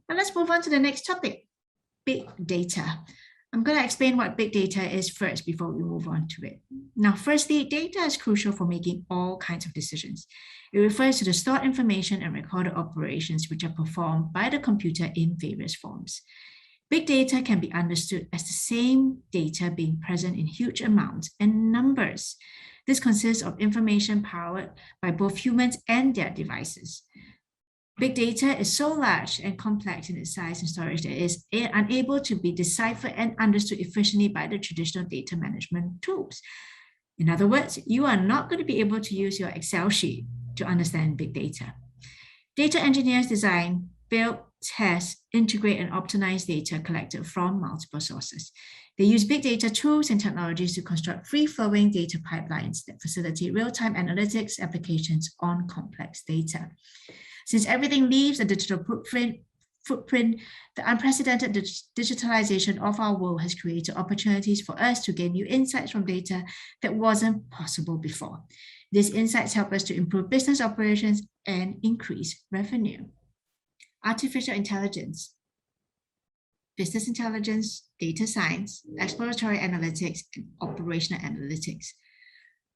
Now let's move on to the next topic, big data. I'm going to explain what big data is first before we move on to it. Now, firstly, data is crucial for making all kinds of decisions. It refers to the stored information and recorded operations which are performed by the computer in various forms. Big data can be understood as the same data being present in huge amounts and numbers. This consists of information powered by both humans and their devices. Big data is so large and complex in its size and storage that it is unable to be deciphered and understood efficiently by the traditional data management tools. In other words, you are not going to be able to use your Excel sheet to understand big data. Data engineers design, build, test, integrate, and optimize data collected from multiple sources. They use big data tools and technologies to construct free-flowing data pipelines that facilitate real-time analytics applications on complex data. Since everything leaves a digital footprint, the unprecedented digitalization of our world has created opportunities for us to gain new insights from data that wasn't possible before. These insights help us to improve business operations and increase revenue. Artificial intelligence, business intelligence, data science, exploratory analytics, and operational analytics.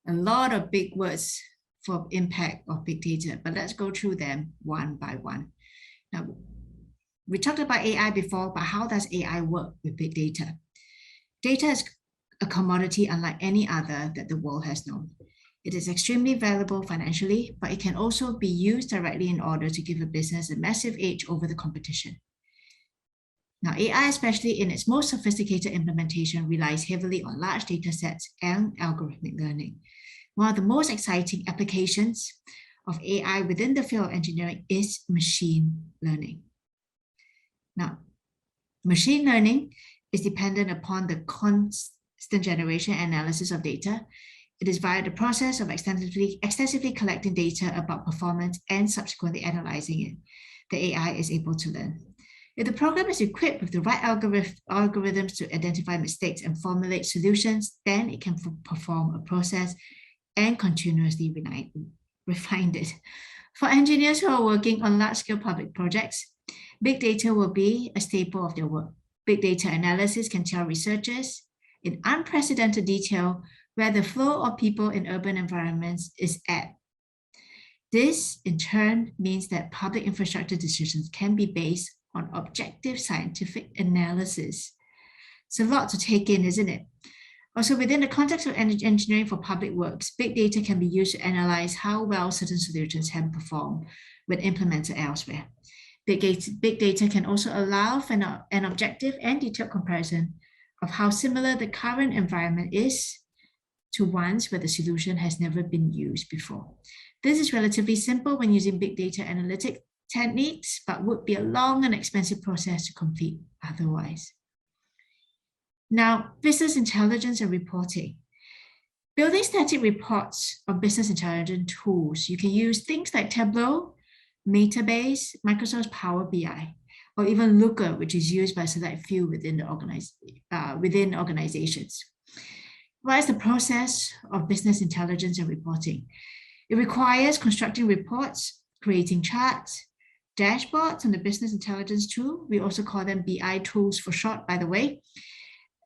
A lot of big words for impact of big data, but let's go through them one by one. Now, we talked about AI before, but how does AI work with big data? Data is a commodity unlike any other that the world has known. It is extremely valuable financially, but it can also be used directly in order to give a business a massive edge over the competition. Now, AI, especially in its most sophisticated implementation, relies heavily on large data sets and algorithmic learning. One of the most exciting applications of AI within the field of engineering is machine learning. Now, machine learning is dependent upon the constant generation and analysis of data. It is via the process of extensively collecting data about performance and subsequently analyzing it that AI is able to learn. If the program is equipped with the right algorithms to identify mistakes and formulate solutions, then it can perform a process and continuously refine it. For engineers who are working on large-scale public projects, big data will be a staple of their work. Big data analysis can tell researchers in unprecedented detail where the flow of people in urban environments is at. This, in turn, means that public infrastructure decisions can be based on objective scientific analysis. It's a lot to take in, isn't it? Also, within the context of engineering for public works, big data can be used to analyze how well certain solutions can perform when implemented elsewhere. Big data can also allow for an objective and detailed comparison of how similar the current environment is to ones where the solution has never been used before. This is relatively simple when using big data analytic techniques, but would be a long and expensive process to complete otherwise. Now, business intelligence and reporting. Building static reports on business intelligence tools, you can use things like Tableau, Metabase, Microsoft's Power BI, or even Looker, which is used by a select few within organizations. What is the process of business intelligence and reporting? It requires constructing reports, creating charts, dashboards on the business intelligence tool. We also call them BI tools for short, by the way.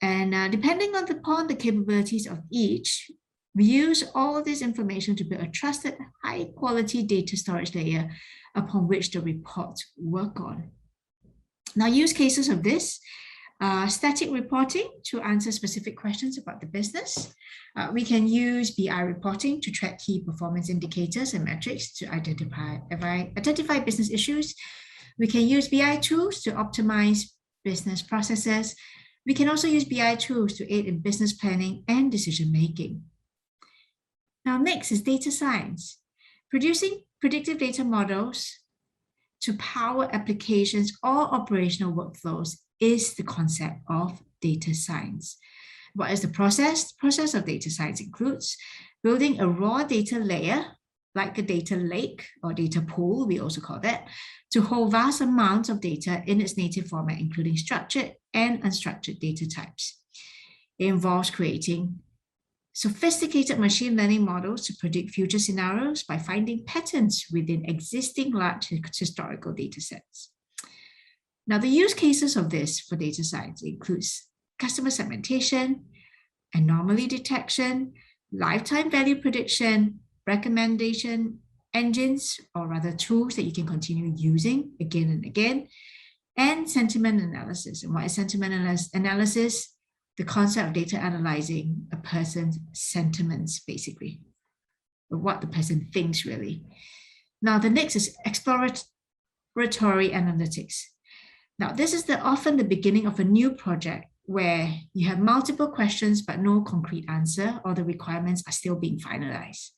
And depending upon the capabilities of each, we use all of this information to build a trusted, high-quality data storage layer upon which the reports work on. Now, use cases of this, static reporting to answer specific questions about the business. We can use BI reporting to track key performance indicators and metrics to identify business issues. We can use BI tools to optimize business processes. We can also use BI tools to aid in business planning and decision-making. Now, next is data science. Producing predictive data models to power applications or operational workflows is the concept of data science. What is the process? The process of data science includes building a raw data layer, like a data lake or data pool, we also call that, to hold vast amounts of data in its native format, including structured and unstructured data types. It involves creating sophisticated machine learning models to predict future scenarios by finding patterns within existing large historical data sets. Now, the use cases of this for data science includes customer segmentation, anomaly detection, lifetime value prediction, recommendation engines, or rather tools that you can continue using again and again, and sentiment analysis. And what is sentiment analysis? The concept of data analyzing a person's sentiments, basically, or what the person thinks, really. Now, the next is exploratory analytics. Now, this is often the beginning of a new project where you have multiple questions but no concrete answer, or the requirements are still being finalized.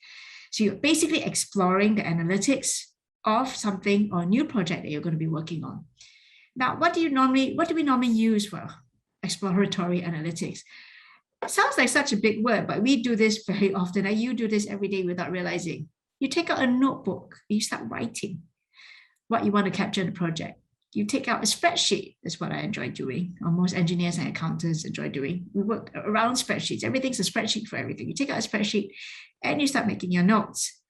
So you're basically exploring the analytics of something or a new project that you're going to be working on. Now, what do we normally use for exploratory analytics? It sounds like such a big word, but we do this very often, and you do this every day without realizing. You take out a notebook, you start writing what you want to capture in the project. You take out a spreadsheet. That's what I enjoy doing, or most engineers and accountants enjoy doing. We work around spreadsheets. Everything's a spreadsheet for everything. You take out a spreadsheet and you start making your notes.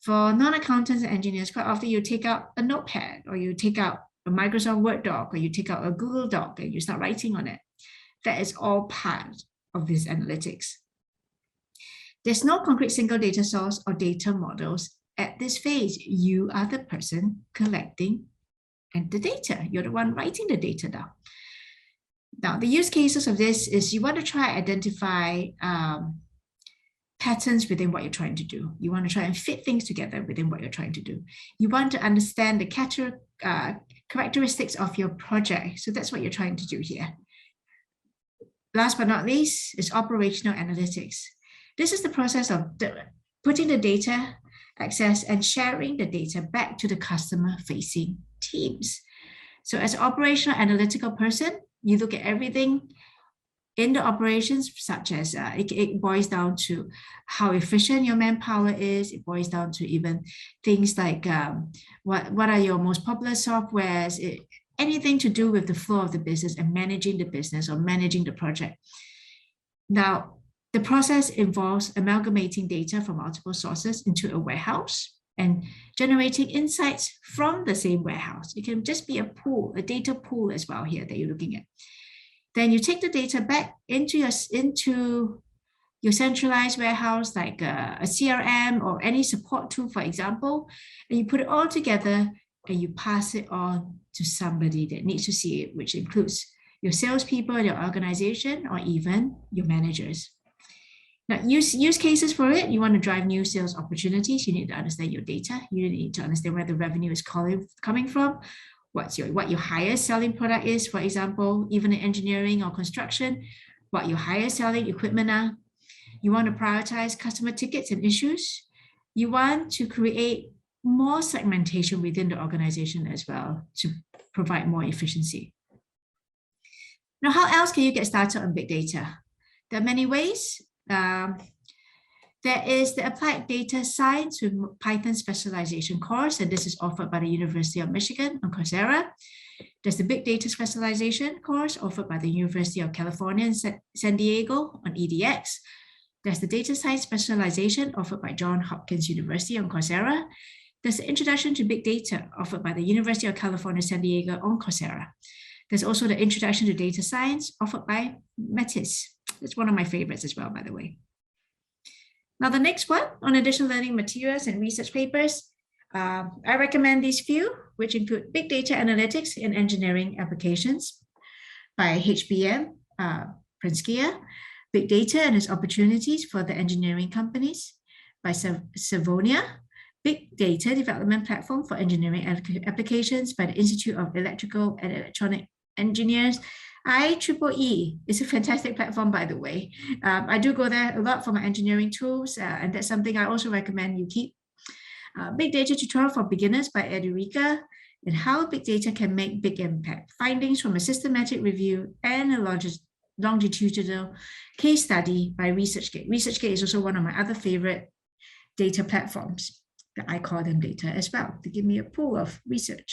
For non-accountants and engineers, quite often you take out a notepad, or you take out a Microsoft Word doc, or you take out a Google Doc and you start writing on it. That is all part of this analytics. There's no concrete single data source or data models at this phase. You are the person collecting and the data. You're the one writing the data down. Now, the use cases of this is you want to try identify patterns within what you're trying to do. You want to try and fit things together within what you're trying to do. You want to understand the characteristics of your project. So that's what you're trying to do here. Last but not least is operational analytics. This is the process of putting the data access and sharing the data back to the customer-facing teams. So as an operational analytical person, you look at everything in the operations, such as it boils down to how efficient your manpower is. It boils down to even things like what are your most popular softwares, anything to do with the flow of the business and managing the business or managing the project. Now, the process involves amalgamating data from multiple sources into a warehouse and generating insights from the same warehouse. It can just be a pool, a data pool as well here that you're looking at. Then you take the data back into your centralized warehouse, like a CRM or any support tool, for example, and you put it all together and you pass it on to somebody that needs to see it, which includes your salespeople, your organization, or even your managers. Now, use cases for it. You want to drive new sales opportunities. You need to understand your data. You need to understand where the revenue is coming from, what your highest selling product is, for example, even in engineering or construction, what your highest selling equipment are. You want to prioritize customer tickets and issues. You want to create more segmentation within the organization as well to provide more efficiency. Now, how else can you get started on big data? There are many ways. There is the Applied Data Science with Python Specialization course, and this is offered by the University of Michigan on Coursera. There's the Big Data Specialization course offered by the University of California in San Diego on edX. There's the Data Science Specialization offered by Johns Hopkins University on Coursera. There's the Introduction to Big Data offered by the University of California, San Diego on Coursera. There's also the Introduction to Data Science offered by Metis. It's one of my favorites as well, by the way. Now, the next one on additional learning materials and research papers, I recommend these few, which include Big Data Analytics in Engineering Applications by HBM Prinskia, Big Data and its Opportunities for the Engineering Companies by Savonia, Big Data Development Platform for Engineering Applications by the Institute of Electrical and Electronic Engineers. IEEE is a fantastic platform, by the way. I do go there a lot for my engineering tools, and that's something I also recommend you keep. Big Data Tutorial for Beginners by Edureka, and How Big Data Can Make Big Impact. Findings from a systematic review and a longitudinal case study by ResearchGate. ResearchGate is also one of my other favorite data platforms that I call them data as well, to give me a pool of research.